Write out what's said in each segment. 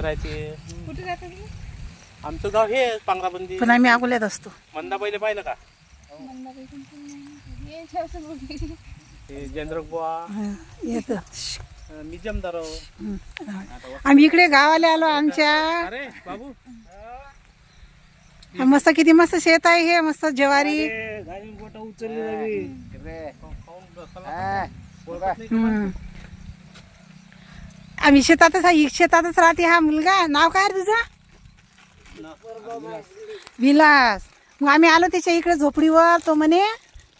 राहते. कुठे जाता तुम्ही? आमचं गाव हे पांगराबंदी. पण आम्ही अकोल्यात असतो. मंदाबाईला पाहिलं का? ये ठेवतो बघ. हे जंद्रक बुवा येत निजमदार. आम्ही इकडे गावाला आलो आमच्या. अरे बाबू मस्त किती मस्त शेत आहे हे. मस्त ज्वारी. आम्ही शेतातच राहते. हा मुलगा नाव काय रे तुझा? विलास. मग आम्ही आलो त्याच्या इकडे झोपडीवर. तो म्हणे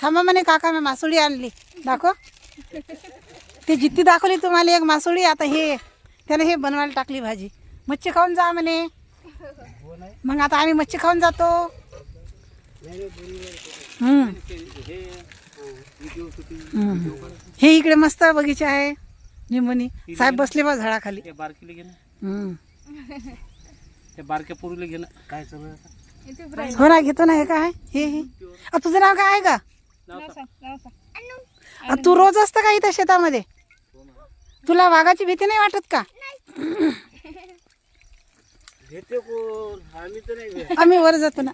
थांबा म्हणे काका मी मासोळी आणली. दाखव. ते जित्ती दाखवली तुम्हाला एक मासोळी. आता हे त्याला हे बनवायला टाकली भाजी. मच्छी खाऊन जा म्हणे. मग आता आम्ही मच्छी खाऊन जातो. हे इकडे मस्त बगीचा आहे. निंबोनी साहेब बसले बा झाडाखाली. बारकीला घे ना. ते बारक्या पोरीला घे ना. काय सगळं हो ना घेतो ना. हे काय हे तुझं नाव काय आहे का? तू रोज असतं का इथं शेतामध्ये? तुला वाघाची भीती नाही वाटत का? आम्ही वर जातो ना.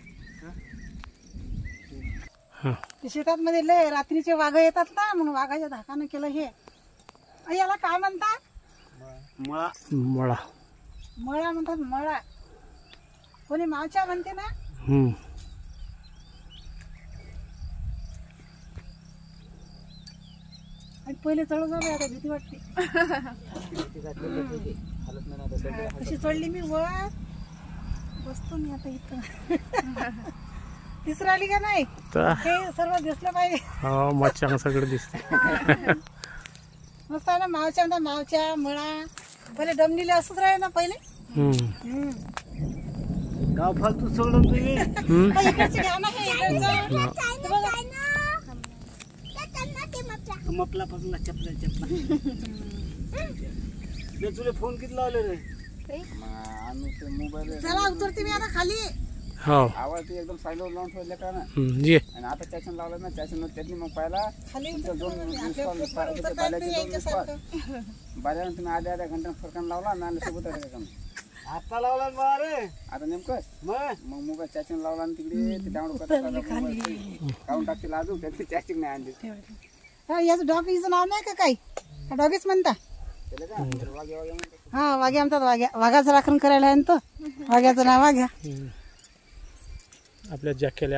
शेतात मध्ये लय रात्रीचे वाघ येतात ना. म्हणून वाघाच्या धाकानं केलं हे. याला काय म्हणतात? मळा. मळा मळा म्हणतात. मळा कोणी मावच्या म्हणते ना. पहिले चढू जाऊ. आता भीती वाटते. अशी चढली मी वर. बसतो मी आता इथं. तिसरं आली का नाही? हे सर्व दिसलं पाहिजे. मच्छा सगळं दिसते. मस्त आहे ना. मावच्या म्हणतात. मावच्या मळा. पहिले डमणीला असंच राहिले ना पहिले. गाव फालतू सोडून तुम्ही. इकडचे घ्या ना. हे इकडचं. मपला पसला चपला तुला फोन किती लावले रे? चला उतरते मी आता खाली. आवाज एकदम साईडवर लावून ठेवले का ना. आणि आता चॅशन लावलं ना. चॅशन त्यांनी मग पाहिला बाल्यानं तुम्ही आल्या घंटा फरकान लावला ना. सोबत आता लावला रे. आता नेमकं मग मोबाईल चॅचिंग लावला आणि तिकडे ते डाऊनलोड काढून टाकतील. अजून त्याची चॅचिंग नाही आणली. याचं डॉगीचं नाव नाही का काही? डॉगीच म्हणता. हा वाघ्या म्हणतात. वाघाचं राखण करायला आहे ना. तो वाघ्याचं नाव वाघ्या. आपल्या जॅकेला